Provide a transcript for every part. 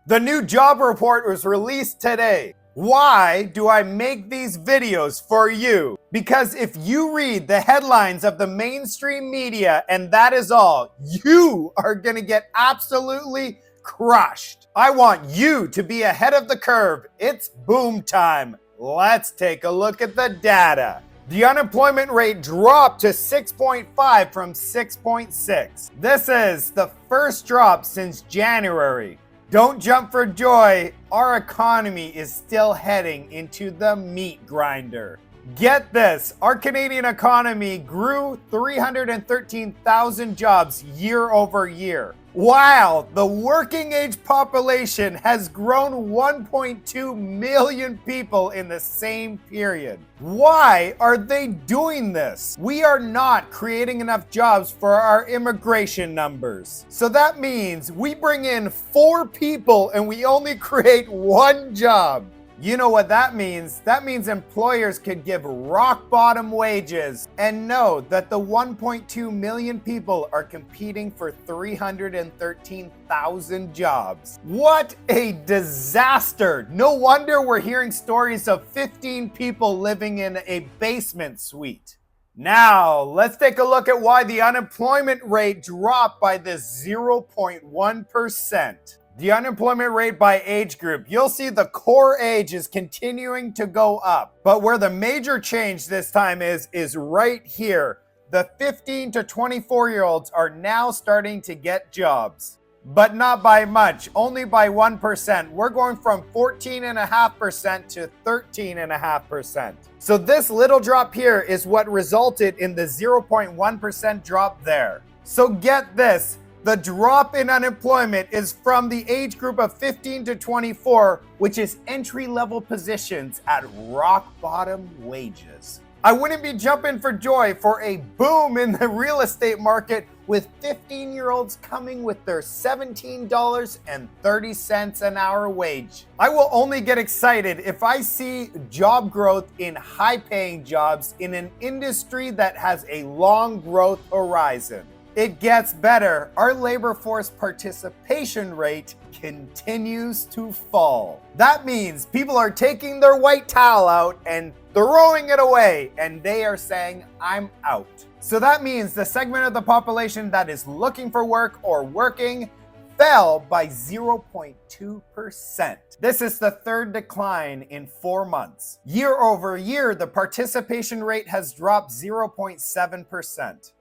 The new job report was released today. Why do I make these videos for you? Because if you read the headlines of the mainstream media and that is all, you are going to get absolutely crushed. I want you to be ahead of the curve. It's boom time. Let's take a look at the data. The unemployment rate dropped to 6.5 from 6.6. This is the first drop since January. Don't jump for joy, our economy is still heading into the meat grinder. Get this, our Canadian economy grew 313,000 jobs year over year, while the working age population has grown 1.2 million people in the same period. Why are they doing this? We are not creating enough jobs for our immigration numbers. So that means we bring in 4 people and we only create 1 job. You know what that means? That means employers could give rock bottom wages and know that the 1.2 million people are competing for 313,000 jobs. What a disaster! No wonder we're hearing stories of 15 people living in a basement suite. Now, let's take a look at why the unemployment rate dropped by this 0.1%. The unemployment rate by age group, you'll see the core age is continuing to go up. But where the major change this time is right here. The 15 to 24-year-olds are now starting to get jobs. But not by much, only by 1%. We're going from 14.5% to 13.5%. So this little drop here is what resulted in the 0.1% drop there. So get this. The drop in unemployment is from the age group of 15 to 24, which is entry-level positions at rock bottom wages. I wouldn't be jumping for joy for a boom in the real estate market with 15-year-olds coming with their $17.30 an hour wage. I will only get excited if I see job growth in high-paying jobs in an industry that has a long growth horizon. It gets better. Our labor force participation rate continues to fall. That means people are taking their white towel out and throwing it away, and they are saying, I'm out. So that means the segment of the population that is looking for work or working fell by 0.2%. This is the third decline in 4 months. Year over year, the participation rate has dropped 0.7%.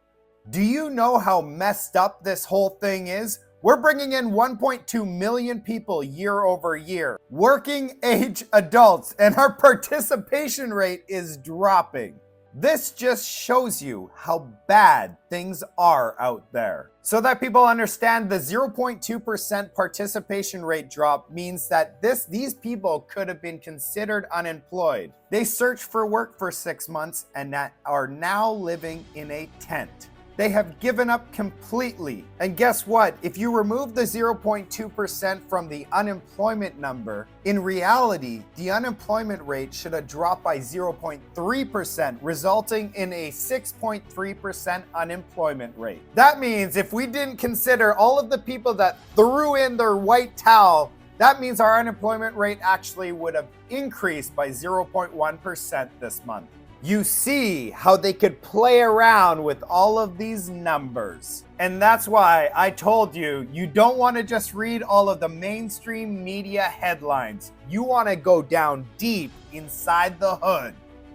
Do you know how messed up this whole thing is? We're bringing in 1.2 million people year over year, working age adults, and our participation rate is dropping. This just shows you how bad things are out there. So that people understand, the 0.2% participation rate drop means that these people could have been considered unemployed. They searched for work for 6 months and are now living in a tent. They have given up completely. And guess what? If you remove the 0.2% from the unemployment number, in reality, the unemployment rate should have dropped by 0.3%, resulting in a 6.3% unemployment rate. That means if we didn't consider all of the people that threw in their white towel, that means our unemployment rate actually would have increased by 0.1% this month. You see how they could play around with all of these numbers. And that's why I told you, you don't want to just read all of the mainstream media headlines. You want to go down deep inside the hood.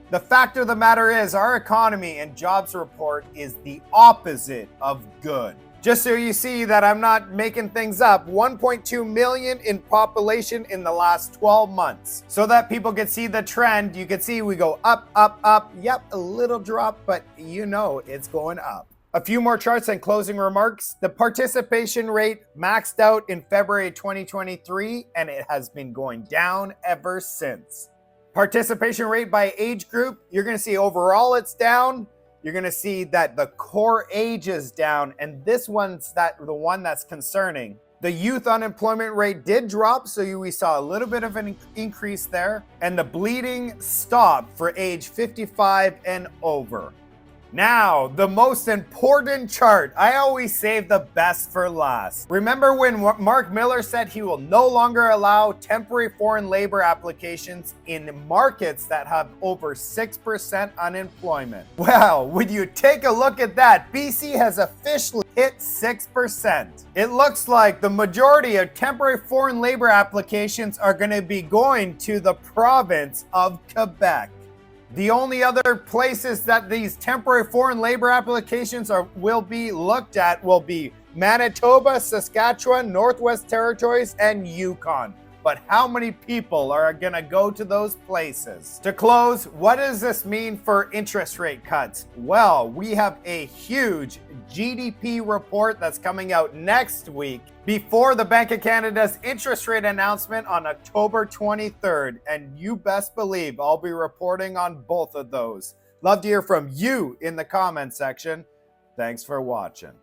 The fact of the matter is, our economy and jobs report is the opposite of good. Just so you see that I'm not making things up, 1.2 million in population in the last 12 months. So that people can see the trend, you can see we go up, up, up. Yep, a little drop, but you know it's going up. A few more charts and closing remarks. The participation rate maxed out in February 2023, and it has been going down ever since. Participation rate by age group, you're going to see overall it's down. You're going to see that the core age is down, and this one's the one that's concerning. The youth unemployment rate did drop, so we saw a little bit of an increase there, and the bleeding stopped for age 55 and over. Now, the most important chart. I always save the best for last. Remember when Mark Miller said he will no longer allow temporary foreign labor applications in markets that have over 6% unemployment? Well, when you take a look at that, BC has officially hit 6%. It looks like the majority of temporary foreign labor applications are going to be going to the province of Quebec. The only other places that these temporary foreign labor applications will be looked at will be Manitoba, Saskatchewan, Northwest Territories, and Yukon. But how many people are going to go to those places? To close, what does this mean for interest rate cuts? Well, we have a huge GDP report that's coming out next week before the Bank of Canada's interest rate announcement on October 23rd. And you best believe I'll be reporting on both of those. Love to hear from you in the comment section. Thanks for watching.